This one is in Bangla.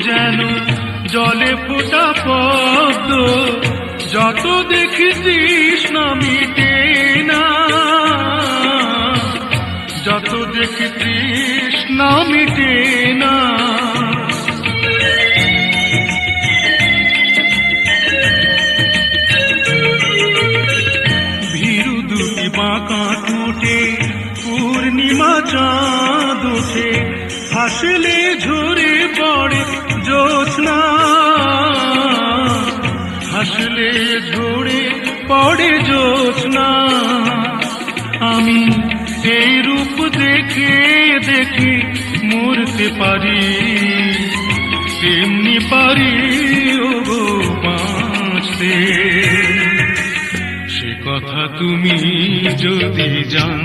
যেন জলে ফোটা পদ্ম, যত দেখি তৃষ্ণা মিটে না, যত দেখি তৃষ্ণা মিটে না। ভীরু দুটি বাঁকা ঠোঁটে পূর্ণিমা চাঁদ ওঠে, হাসলে ঝরে পড়ে জ্যোৎস্না, হাসলে ঝরে পড়ে জ্যোৎস্না। আমি এই রূপ দেখে দেখে মরতে পারি, তেমনি পারি ওগো বাঁচতে। সে কথা তুমি যদি জান।